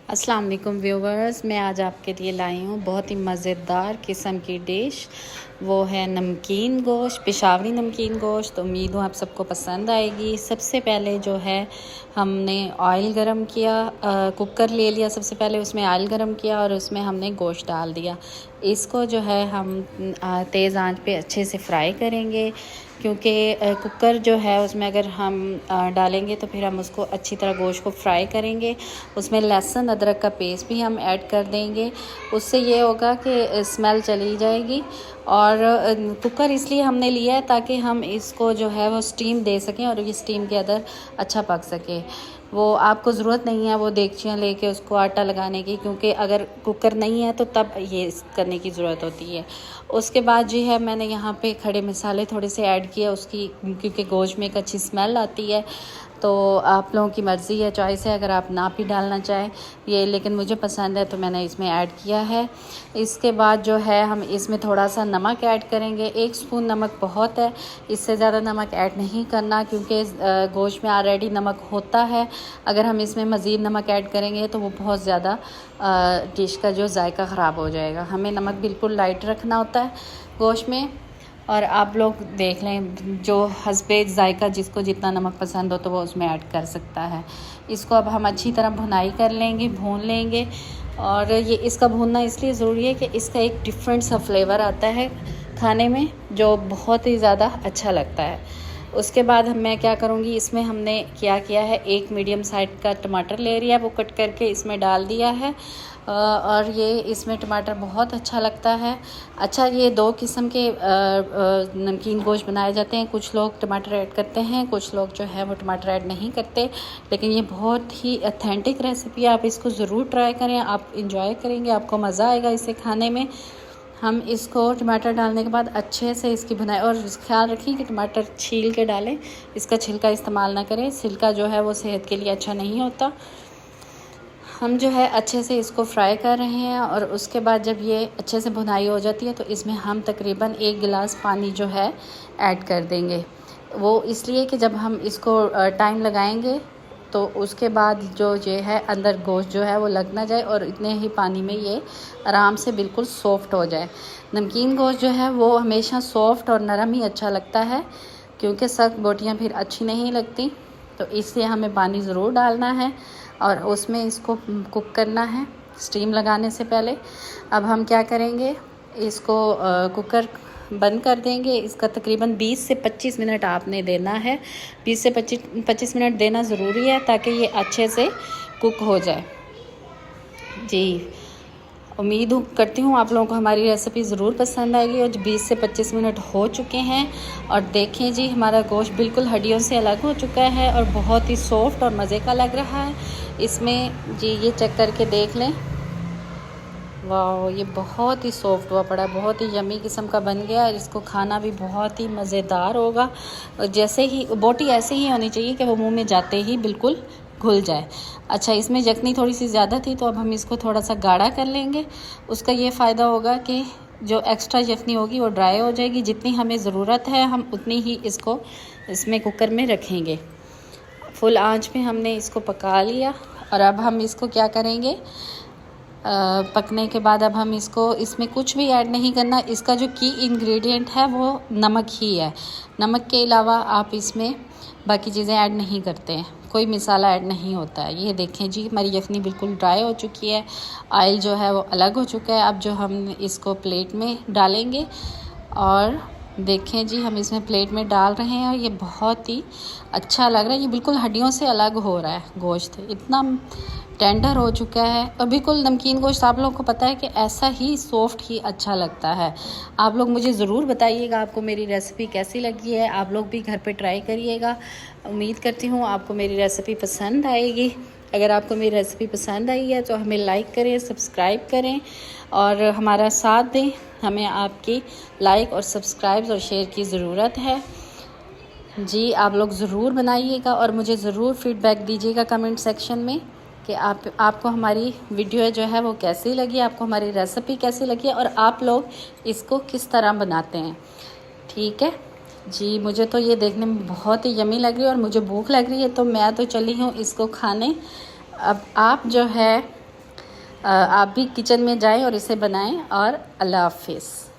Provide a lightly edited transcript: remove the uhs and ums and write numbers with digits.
अस्सलाम वालेकुम व्यूवर्स, मैं आज आपके लिए लाई हूँ बहुत ही मज़ेदार किस्म की डिश। वो है नमकीन गोश्त, पेशावरी नमकीन गोश्त। तो उम्मीद हूँ आप सबको पसंद आएगी। सबसे पहले जो है हमने ऑयल गरम किया, कुकर ले लिया। सबसे पहले उसमें ऑयल गरम किया और उसमें हमने गोश्त डाल दिया। इसको जो है हम तेज़ आंच पे अच्छे से फ्राई करेंगे, क्योंकि कुकर जो है उसमें अगर हम डालेंगे तो फिर हम उसको अच्छी तरह गोश्त को फ्राई करेंगे। उसमें लहसुन अदरक का पेस्ट भी हम ऐड कर देंगे। उससे ये होगा कि स्मेल चली जाएगी। और कुकर इसलिए हमने लिया है ताकि हम इसको जो है वो स्टीम दे सकें और ये स्टीम के अंदर अच्छा पक सके। वो आपको ज़रूरत नहीं है वो देगचियाँ लेके उसको आटा लगाने की, क्योंकि अगर कुकर नहीं है तो तब ये करने की ज़रूरत होती है। उसके बाद जी है मैंने यहाँ पे खड़े मसाले थोड़े से ऐड किए उसकी, क्योंकि गोश्त में एक अच्छी स्मेल आती है। तो आप लोगों की मर्ज़ी है, चॉइस है, अगर आप ना भी डालना चाहें ये, लेकिन मुझे पसंद है तो मैंने इसमें ऐड किया है। इसके बाद जो है हम इसमें थोड़ा सा नमक ऐड करेंगे। 1 स्पून नमक बहुत है, इससे ज़्यादा नमक ऐड नहीं करना, क्योंकि गोश्त में ऑलरेडी नमक होता है। अगर हम इसमें मज़ीद नमक ऐड करेंगे तो वो बहुत ज़्यादा डिश का जो जायका ख़राब हो जाएगा। हमें नमक बिल्कुल लाइट रखना होता है गोश्त में। और आप लोग देख लें, जो हस्बे जायका जिसको जितना नमक पसंद हो तो वो उसमें ऐड कर सकता है। इसको अब हम अच्छी तरह भुनाई कर लेंगे, भून लेंगे। और ये इसका भूनना इसलिए ज़रूरी है कि इसका एक डिफरेंट सा फ्लेवर आता है खाने में, जो बहुत ही ज़्यादा अच्छा लगता है। उसके बाद मैं क्या करूँगी, इसमें हमने क्या किया है, एक मीडियम साइज़ का टमाटर ले लिया, वो कट करके इसमें डाल दिया है। और ये इसमें टमाटर बहुत अच्छा लगता है। अच्छा, ये 2 किस्म के नमकीन गोश्त बनाए जाते हैं। कुछ लोग टमाटर ऐड करते हैं, कुछ लोग जो है वो टमाटर ऐड नहीं करते, लेकिन ये बहुत ही ऑथेंटिक रेसिपी है। आप इसको ज़रूर ट्राई करें, आप इंजॉय करेंगे, आपको मज़ा आएगा इसे खाने में। हम इसको टमाटर डालने के बाद अच्छे से इसकी भुनाई, और ख्याल रखें कि टमाटर छील के डालें, इसका छिलका इस्तेमाल ना करें। छिलका जो है वो सेहत के लिए अच्छा नहीं होता। हम जो है अच्छे से इसको फ्राई कर रहे हैं। और उसके बाद जब ये अच्छे से भुनाई हो जाती है तो इसमें हम तकरीबन 1 गिलास पानी जो है ऐड कर देंगे। वो इसलिए कि जब हम इसको टाइम लगाएंगे तो उसके बाद जो ये है अंदर गोश्त जो है वो लग ना जाए, और इतने ही पानी में ये आराम से बिल्कुल सॉफ़्ट हो जाए। नमकीन गोश्त जो है वो हमेशा सॉफ़्ट और नरम ही अच्छा लगता है, क्योंकि सख्त बोटियाँ फिर अच्छी नहीं लगती। तो इसलिए हमें पानी ज़रूर डालना है और उसमें इसको कुक करना है स्टीम लगाने से पहले। अब हम क्या करेंगे, इसको कुकर बंद कर देंगे। इसका तकरीबन 20 से 25 मिनट आपने देना है। 20 से 25 मिनट देना ज़रूरी है ताकि ये अच्छे से कुक हो जाए। जी, उम्मीद करती हूँ आप लोगों को हमारी रेसिपी ज़रूर पसंद आएगी। और 20 से 25 मिनट हो चुके हैं और देखें जी, हमारा गोश्त बिल्कुल हड्डियों से अलग हो चुका है और बहुत ही सॉफ्ट और मज़े का लग रहा है। इसमें जी ये चेक करके देख लें, वाह, ये बहुत ही सॉफ्ट हुआ पड़ा, बहुत ही यमी किस्म का बन गया। इसको खाना भी बहुत ही मज़ेदार होगा। जैसे ही बोटी ऐसे ही होनी चाहिए कि वो मुंह में जाते ही बिल्कुल घुल जाए। अच्छा, इसमें यखनी थोड़ी सी ज़्यादा थी तो अब हम इसको थोड़ा सा गाढ़ा कर लेंगे। उसका ये फ़ायदा होगा कि जो एक्स्ट्रा यखनी होगी वो ड्राई हो जाएगी। जितनी हमें ज़रूरत है हम उतनी ही इसको इसमें कुकर में रखेंगे। फुल आंच में हमने इसको पका लिया। और अब हम इसको क्या करेंगे, पकने के बाद अब हम इसको, इसमें कुछ भी ऐड नहीं करना। इसका जो की इंग्रेडिएंट है वो नमक ही है। नमक के अलावा आप इसमें बाकी चीज़ें ऐड नहीं करते हैं, कोई मसाला ऐड नहीं होता है। ये देखें जी, हमारी यखनी बिल्कुल ड्राई हो चुकी है, ऑयल जो है वो अलग हो चुका है। अब जो हम इसको प्लेट में डालेंगे, और देखें जी हम इसमें प्लेट में डाल रहे हैं और ये बहुत ही अच्छा लग रहा है। ये बिल्कुल हड्डियों से अलग हो रहा है गोश्त, इतना टेंडर हो चुका है। और बिल्कुल नमकीन गोश्त आप लोगों को पता है कि ऐसा ही सॉफ्ट ही अच्छा लगता है। आप लोग मुझे ज़रूर बताइएगा आपको मेरी रेसिपी कैसी लगी है। आप लोग भी घर पे ट्राई करिएगा। उम्मीद करती हूँ आपको मेरी रेसिपी पसंद आएगी। अगर आपको मेरी रेसिपी पसंद आई है तो हमें लाइक करें, सब्सक्राइब करें और हमारा साथ दें। हमें आपकी लाइक और सब्सक्राइब और शेयर की ज़रूरत है जी। आप लोग ज़रूर बनाइएगा और मुझे ज़रूर फ़ीडबैक दीजिएगा कमेंट सेक्शन में कि आपको हमारी वीडियो जो है वो कैसी लगी, आपको हमारी रेसिपी कैसी लगी और आप लोग इसको किस तरह बनाते हैं। ठीक है जी, मुझे तो ये देखने में बहुत ही यमी लग रही है और मुझे भूख लग रही है, तो मैं तो चली हूँ इसको खाने। अब आप जो है आप भी किचन में जाएं और इसे बनाएं और अल्लाह हाफिज़।